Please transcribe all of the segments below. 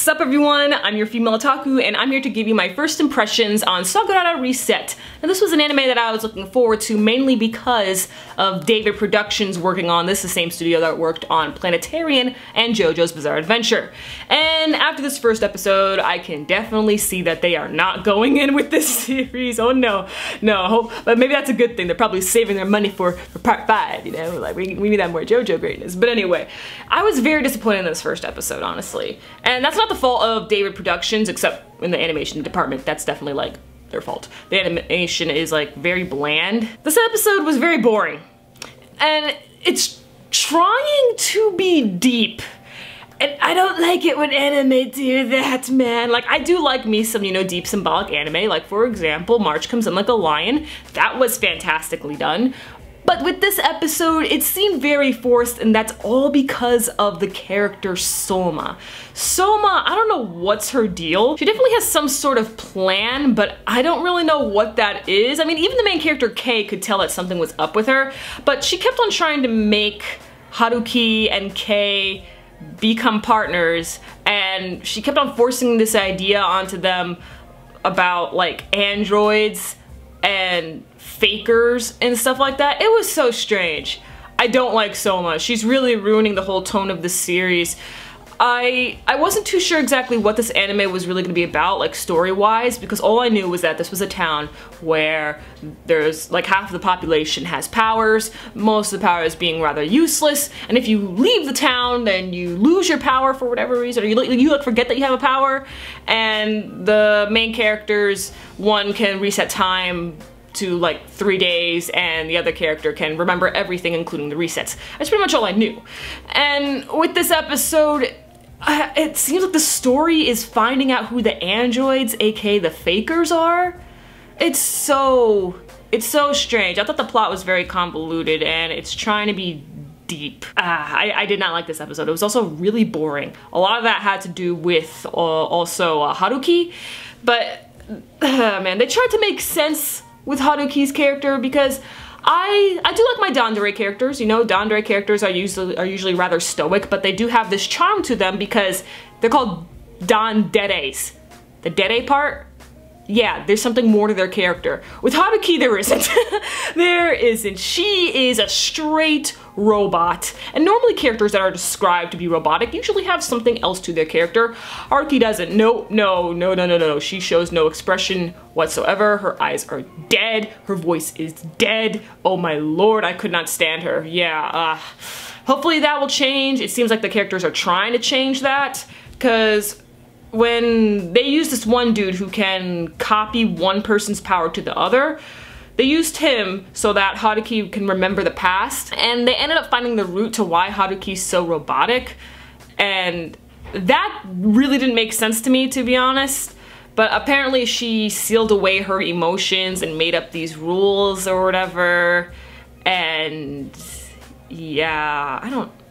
Sup everyone, I'm your female otaku and I'm here to give you my first impressions on Sagrada Reset. Now this was an anime that I was looking forward to mainly because of David Productions working on this, the same studio that worked on Planetarian and JoJo's Bizarre Adventure. And after this first episode, I can definitely see that they are not going in with this series. Oh no, but maybe that's a good thing. They're probably saving their money for part 5, you know, like we need that more JoJo greatness. But anyway, I was very disappointed in this first episode, honestly. And that's not the fault of David Productions, except in the animation department. That's definitely like their fault. The animation is like very bland. This episode was very boring. And it's trying to be deep. And I don't like it when anime do that, man. Like, I do like me some, you know, deep symbolic anime. Like, for example, March Comes In Like a Lion. That was fantastically done. But with this episode, it seemed very forced, and that's all because of the character Soma. Soma, I don't know what's her deal. She definitely has some sort of plan, but I don't really know what that is. I mean, even the main character Kei could tell that something was up with her, but she kept on trying to make Haduki and Kei become partners, and she kept on forcing this idea onto them about like androids and fakers and stuff like that. It was so strange. I don't like Soma. She's really ruining the whole tone of the series. I wasn't too sure exactly what this anime was really going to be about, like story-wise, because all I knew was that this was a town where there's like half of the population has powers, most of the powers being rather useless, and if you leave the town, then you lose your power for whatever reason, or you like forget that you have a power, and the main characters, one can reset time to like 3 days, and the other character can remember everything including the resets. That's pretty much all I knew. And with this episode, it seems like the story is finding out who the androids, aka the fakers, are. It's so strange. I thought the plot was very convoluted and it's trying to be deep. I did not like this episode. It was also really boring. A lot of that had to do with also Haduki, but man, they tried to make sense with Haruki's character, because I do like my Dandere characters. You know, Dandere characters are usually rather stoic, but they do have this charm to them because they're called Danderes. The dere part? Yeah, there's something more to their character. With Haruki, there isn't. There isn't. She is a straight robot. And normally characters that are described to be robotic usually have something else to their character. Haruki doesn't. No. She shows no expression whatsoever. Her eyes are dead. Her voice is dead. Oh my lord, I could not stand her. Yeah, hopefully that will change. It seems like the characters are trying to change that, because when they use this one dude who can copy one person's power to the other, they used him so that Haruki can remember the past, and they ended up finding the root to why Haruki's so robotic, and that really didn't make sense to me, to be honest. But apparently she sealed away her emotions and made up these rules or whatever, and yeah,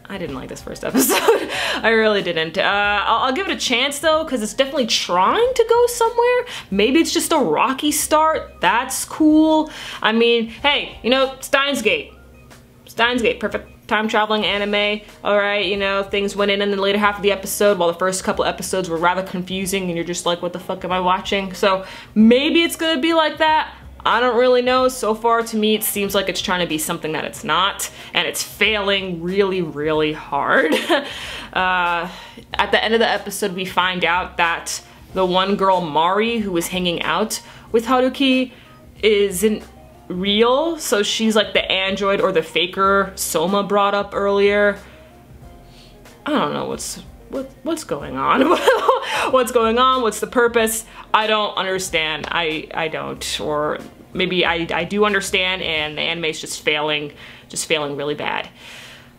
I didn't like this first episode. I really didn't. I'll give it a chance though, because it's definitely trying to go somewhere. Maybe it's just a rocky start. That's cool. I mean, hey, you know, Steins Gate, perfect time traveling anime. All right, you know, things went in the later half of the episode, while the first couple episodes were rather confusing, and you're just like, what the fuck am I watching? So maybe it's gonna be like that. I don't really know. So far, to me, it seems like it's trying to be something that it's not, and it's failing really, really hard. At the end of the episode, we find out that the one girl, Mari, who was hanging out with Haruki, isn't real, so she's like the android or the faker Soma brought up earlier. I don't know what's going on. What's going on? What's the purpose? I don't understand. I don't. Or maybe I do understand, and the anime's just failing really bad.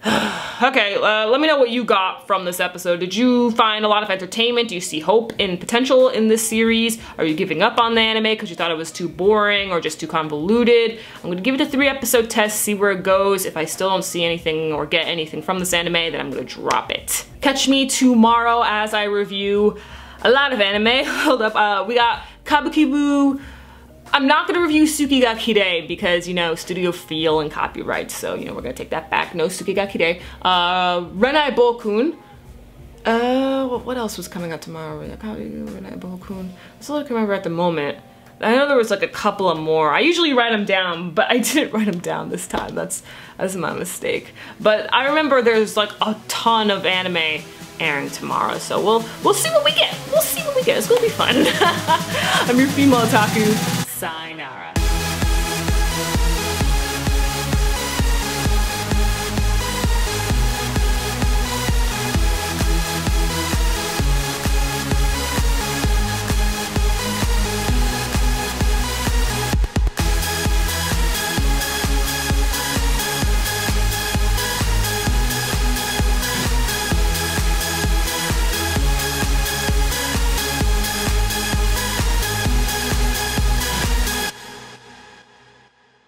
Okay, let me know what you got from this episode. Did you find a lot of entertainment? Do you see hope and potential in this series? Are you giving up on the anime because you thought it was too boring or just too convoluted? I'm gonna give it a 3-episode test, see where it goes. If I still don't see anything or get anything from this anime, then I'm gonna drop it. Catch me tomorrow as I review a lot of anime. Hold up, we got Kabukibu. I'm not gonna review Tsuki ga Kirei because, you know, studio feel and copyright, so, you know, we're gonna take that back. No Tsuki ga Kirei. Renai Bokun. What else was coming out tomorrow? That's all I can remember at the moment. I know there was like a couple of more. I usually write them down, but I didn't write them down this time. That's my mistake. But I remember there's like a ton of anime airing tomorrow, so we'll see what we get. We'll see what we get. It's gonna be fun. I'm your female otaku. Sayonara.